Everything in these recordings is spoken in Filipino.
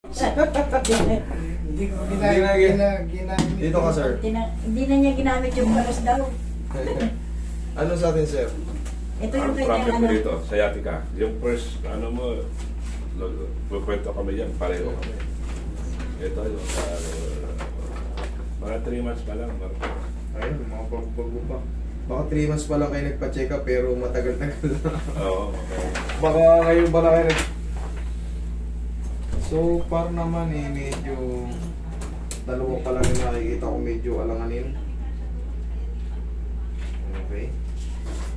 Hindi ko ginamit. Dito ka, sir. Hindi na niya ginamit yung paras daw. Ano sa atin, sir? Ito yung Ang kanyang problem ano. ko dito, sciatica. Yung first, ano mo, magkwento kami yan, pareho kami. Ito yung, mga 3 months pa lang. Ayun, mga bago pa. Baka 3 months pa lang kayo nagpa-check up pero matagal-tagal na. Oo, okay. Baka ngayon pala kayo So, par naman medyo dalawa pa lang yung nakikita ko medyo alanganin. Okay.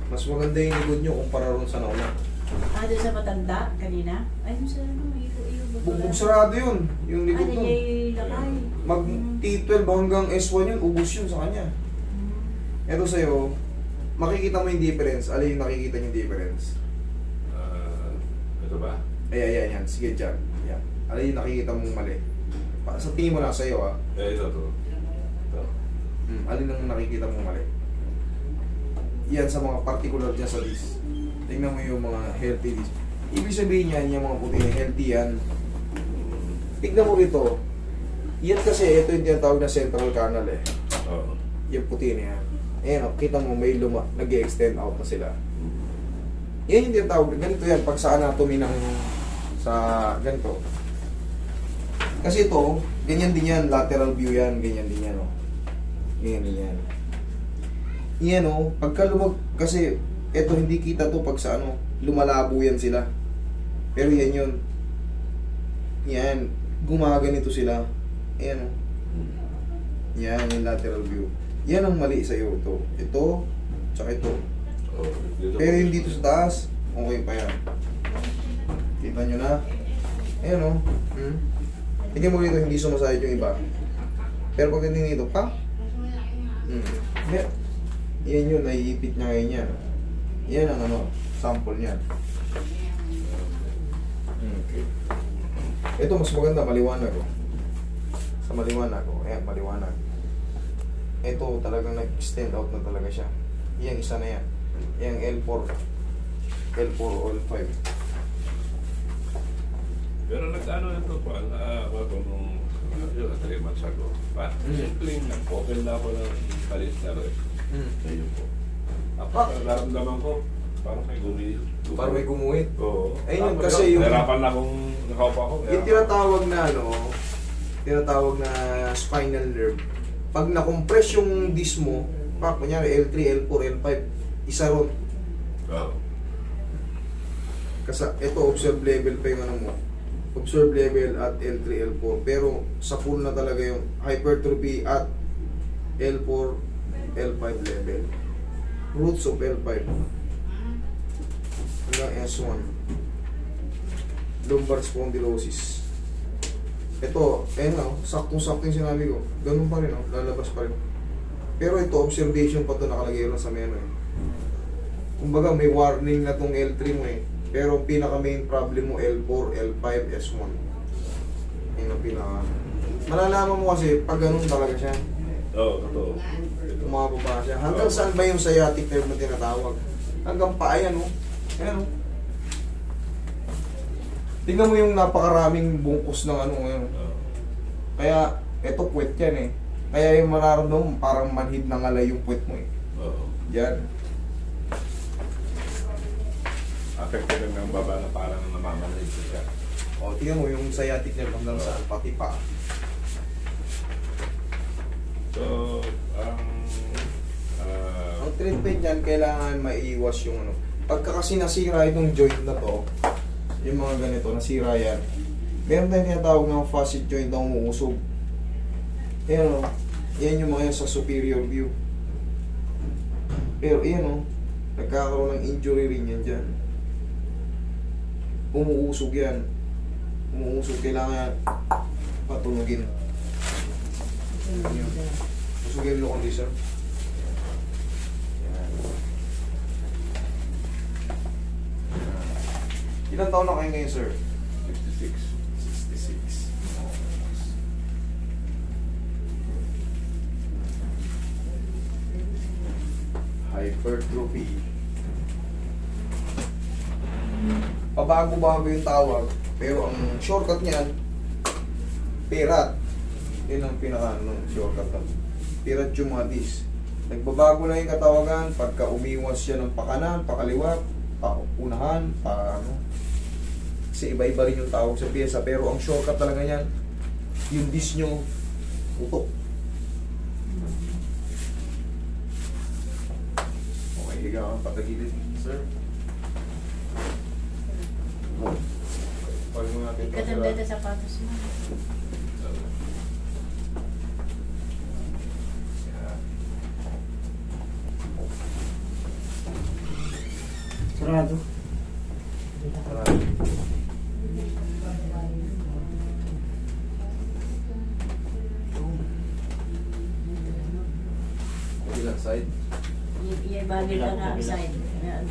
Mas maganda yung likod nyo kumpara ron sa nauna. Doon sa matanda kanina? Ay, yung sa ano, iyo ba? Bugbog sarado yun, yung likod Hindi nun. niya lakay. Mag T12 hanggang S1 yun, ubus yun sa kanya. Eto sa'yo, makikita mo yung difference. Alin yung nakikita yung difference? Ito ba? Ayan, yan. Sige, dyan. Yan. Alin yung nakikita mong mali? Sa tingin mo lang sa'yo, ha? Ito. Alin ang nakikita mong mali? Yan sa mga particular dyan sa disc. Tingnan mo yung mga healthy disc. Ibig sabihin yan, yung mga puti, healthy yan. Tingnan mo rito. Yan kasi, ito yung tinatawag na central canal eh. Oo. Yung puti na yan. Ayan o, kita mo may nag-extend out na sila. Yan yung tinatawag. Ganito yan, pag sa anatomy ng sa ganito. Kasi ito, ganyan din yan, lateral view yan, ganyan din yan o. Ganyan din yan. Yan o, pagka kasi ito hindi kita to pag sa ano, lumalabo yan sila. Pero yan yun. Yan, gumaganito sila. Ayan o. Yan, yung lateral view. Yan ang mali sa iyo ito. Ito, tsaka ito. Oh, Pero yung dito sa taas, okay pa yan. Kita nyo na. Ayan o. Tingnan mo dito, hindi sumasayad yung iba. Pero pag tingin dito, pa. Yan yun, naiipit niya ngayon yan. Yan ang ano, sample niyan. Okay. Ito mas maganda, maliwanag o. Sa maliwanag o. Ayan, maliwanag. Ito talagang nag-extend out na talaga siya. Yan, isa na yan. Yan, L4 o L5. Pero nag-ano na ito pa, ako nung 3 months ago. Simpleng nag-open na ako ng palis na rin. Ayun po. Tapos naramdaman ko, parang may gumihit. Parang may gumuhit. Oo. Ayun, kasi yung... Nahirapan na akong nakaupa ko. Yung tinatawag na ano, tinatawag na spinal nerve. Pag na-compress yung disc mo, kunyari L3, L4, L5, isa ron. Oo. Kasi ito, observe level pa yung ano mo. Observe level at L3, L4. Pero sa full na talaga yung hypertrophy at L4, L5 level. Roots of L5. Hanggang S1. Lumbar spondylosis. Ito, saktong-sakto yung sinabi ko. Ganun pa rin, lalabas pa rin. Pero ito, observation pa ito nakalagay lang sa menu eh. Kumbaga, may warning na tong L3 mo eh. Pero pinaka main problem mo L4, L5, S1. Yun ang pinaka... Malalaman mo kasi pag ganun talaga siya. Oo, totoo. Umababa siya. Hanggang saan ba yung sciatic nerve na tinatawag? Hanggang pa, ayan o. Ayan o. Tingnan mo yung napakaraming bungkus ng ano ngayon. Kaya, eto puwet yan eh. Kaya yung mararamdaman mo, parang manhid na ngalay yung puwet mo eh. Oo. Yan. Affected ng baba na parang namamanhid siya. O, tingnan mo yung sciatic nerve hanggang saan, pati pa. So, Ang treatment niyan, kailangan maiiwas yung ano. Pagka kasi nasira itong joint na to, yung mga ganito, nasira yan. Meron tayong tinatawag ng facet joint na umuusog. Ayan o. Yan yung mga yan sa superior view. Pero ayan o. Nagkakaroon ng injury rin yan dyan. Umuusog yan. Umuusog. Kailangan patunugin. Usugin mo condition. Ilan taon na kayo ngayon, sir? 66. 66. Hypertrophy. Pabago-bago yung tawag. Pero ang shortcut niyan, Perat. Yun ang pinaka shortcut lang. Perat Jumatis. Nagbabago na yung katawagan pagka umiwas siya ng pakanan, pakaliwa, paunahan, kasi iba-iba rin yung tawag sa pyesa, pero ang shortcut talaga yan, yung disc nyo, utok. Okay, higa kang patagilid, sir. Pag mo natin ito, Katanda na sapatos mo. Sarado. Ilang side? Bagay lang nga ang side. Ayan.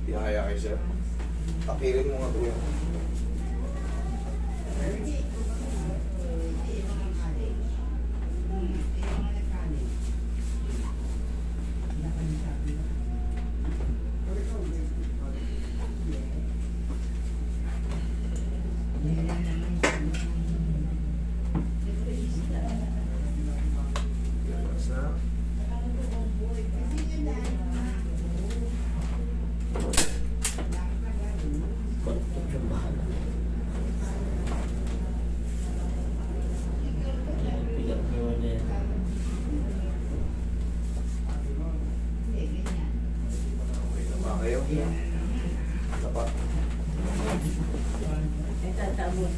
Ihaya kayo, sir. Takirin mo nga ito yan. Relax na. Okay na ba kayo? Tapa. Ay, tatabot.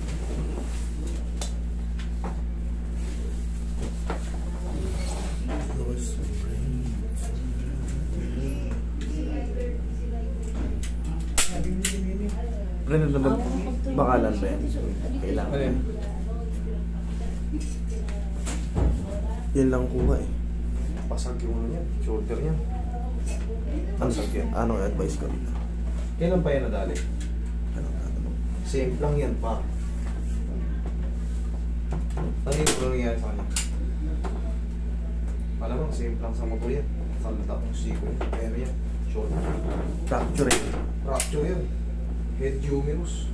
Ano naman bakalan ba yan? Kailangan. Ano yun? Yan lang kuha eh. Pasag yung ano niya, shoulder niya. Pasag yan. Anong advice ko dito? Kailan pa yan nadali? Ano? Same lang yan pa. Ano yung nangyayari sa kanya? Malamang same lang sa motor yan. Kalata kong siko yan. Kaya ano yan? Shoulder. Fracture eh. Fracture yan. Head humerus.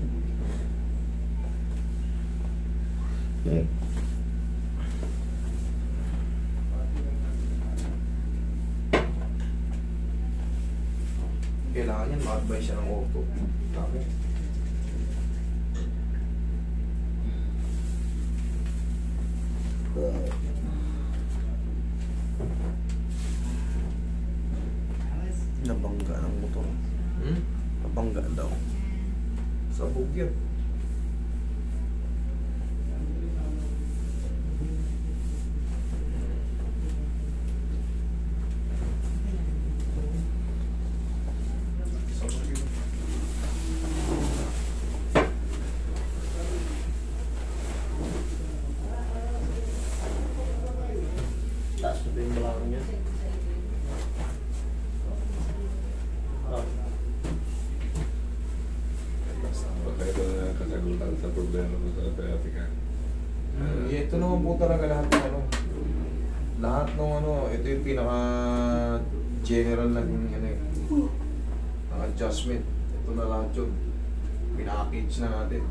Kailangan yan, ma-advise siya ng ortho. Dami. Nabangga ng motor. Nabangga daw. Sabog yan. Sabog yun. Taas na ba yung balakang niya? Baka ito na kasagutan sa problema mo sa sciatica. Ito naman po talaga lahat ng ano. Lahat ng ano, ito yung pinaka general na ano eh. Ang adjustment. Ito na lahat yun. Pina-package na natin.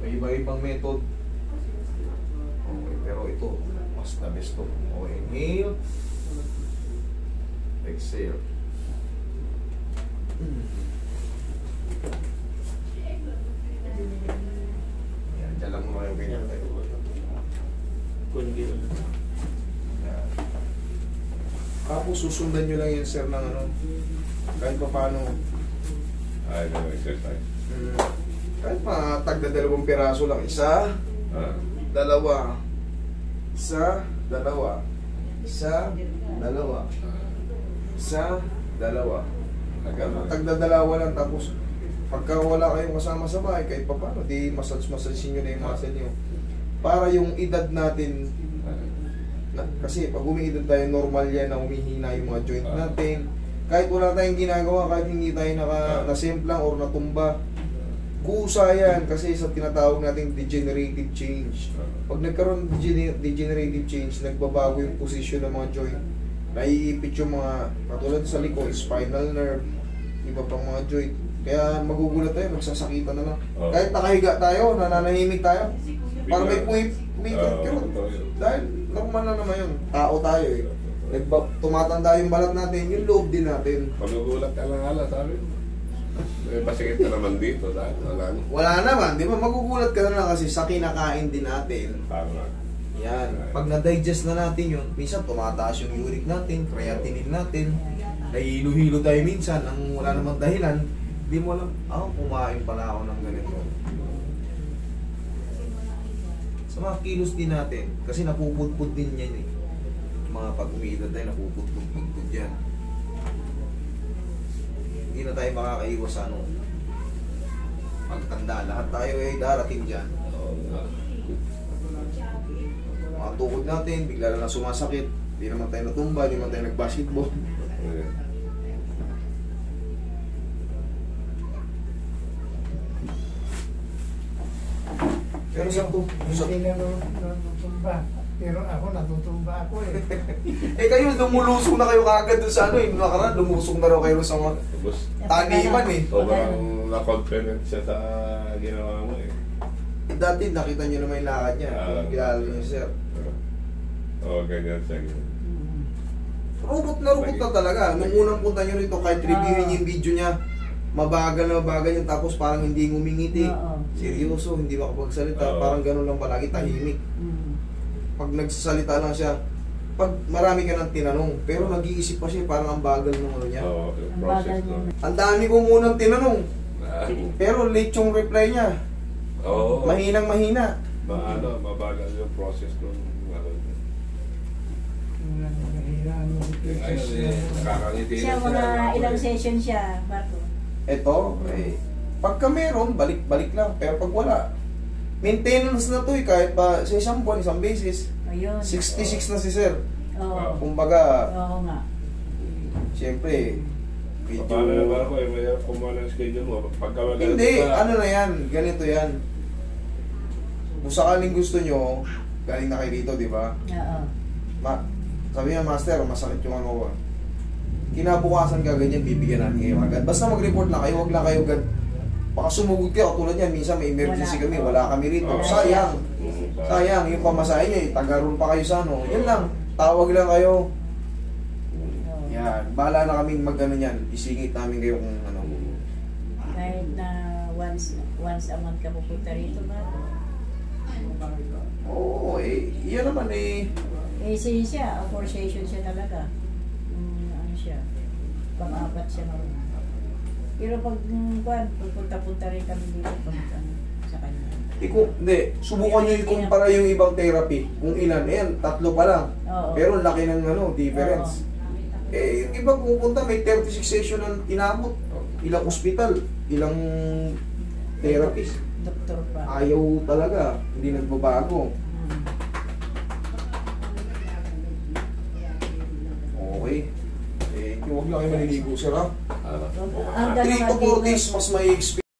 May iba-ibang method. Okay, pero ito, mas the best to. Okay, inhale. Exhale. Yan, dyan lang muna kayo pinatay. Yan. Tapos susundan nyo lang yan, sir, ng ano, kahit pa paano, Ay, no exercise. kahit pa tagda 2 piraso lang. Isa, Ah, dalawa, isa, dalawa, isa, dalawa, isa, dalawa. Tagda 2 lang, tapos pagka wala kayong kasama sa bahay, kahit pa paano, di massage nyo na yung muscle nyo. Para yung edad natin, Kasi pag umiidad tayo, normal yan na humihina yung mga joint natin. Kahit wala tayong ginagawa, kahit hindi tayo nasemplang or natumba, kusa yan kasi sa tinatawag nating degenerative change. Pag nagkaroon ng degenerative change, nagbabago yung position ng mga joint. Naiipit yung mga, katulad sa likod, spinal nerve, iba pang mga joint. Kaya magugulat tayo, magsasakitan na lang. Kahit nakahiga tayo, nananahimik tayo, para may kumikot. Dahil normal na naman yun. Tao tayo eh. Tumatanda yung balat natin, yung loob din natin. Magugulat ka lang ala, sabi mo. May pasikit ka naman dito dahil Wala naman, di ba? Magugulat ka na lang kasi sa kinakain din natin. Tama. Yan. Pag na-digest na natin yun, minsan tumataas yung uric natin, creatinine natin, nahihilo-hilo tayo minsan, ang wala namang dahilan, di mo alam, kumain pala ako ng ganito. Sa mga kilos din natin, kasi napupudpud din yan eh. Mga pag umiidad tayo, napupudpud yan. Hindi na tayo makakaiwas sa pagtanda. Lahat tayo ay darating dyan. Mga tukod natin, bigla na sumasakit. Hindi naman tayo natumba, hindi naman tayo nag-basketball. Pero sa Hindi na natutumba. Pero ako, natutumba ako eh. kayo, lumulusong na kayo kaagad dun sa yung nakaraan, lumusong na raw kayo sa mga taniman eh. Sobrang na-confident siya sa ginawa mo eh. Dati nakita nyo naman yung lakad niya. Kilala niyo, sir. Oo, ganyan siya. Robot na talaga. Nung unang punta nyo rito, kahit reviewin niyo yung video niya, mabagal na mabagal yun, tapos parang hindi ngumingiti. Seryoso, hindi makapagsalita. Parang ganun lang palagi, tahimik. Pag nagsasalita lang siya, pag marami ka nang tinanong, pero nag-iisip pa siya, parang ang bagal ng ano niya. Oo, yung process nun. Ang dami ko munang tinanong, pero late yung reply niya. Oo. Mahinang mahina. Mabagal yung process nun. Nakakangiti Siya, mga ilang session siya, Marco. Ito, pagka meron, balik-balik lang. Pero pag wala, maintenance na to kahit pa sa isang buwan, isang beses. Ayun. 66 na si sir. Oo. Kumbaga, Oo nga. siyempre, medyo... Paano na ba ako may kumuha ng schedule mo? Pagka magalit Hindi, ka, ano na yan, ganito yan. Kung sakaling gusto nyo, galing na kayo dito, di ba? Oo. Sabi nga, master, masakit yung ano ko. Kinabukasan ka ganyan, bibigyan natin kayo agad. Basta mag-report lang kayo, wag lang kayo agad. Baka sumugod kayo, tulad yan, minsan may emergency kami, wala kami rito. Sayang. Sayang, yung pamasahe nyo, tagaroon pa kayo sa ano. Yan lang, tawag lang kayo. Yan, bahala na kaming mag-ano yan, isingit namin kayo kung ano. Kahit na once a month ka pupunta rito, Marco. Oo, yan naman Siya, 4 session siya talaga. Ano siya, pang-apat siya naman. Pero pag pupunta-punta rin kami dito sa kanya. Hindi, subukan nyo ikumpara yung ibang therapy. Kung ilan, tatlo pa lang. Oo. Pero laki ng difference. Yung iba pupunta, may 36 session ang inabot. Ilang ospital, ilang therapist. Doktor pa. Ayaw talaga, hindi nagbabago. Okay. Huwag lang kayo maliligo, sir, ha? 3 to 4 days, mas may experience.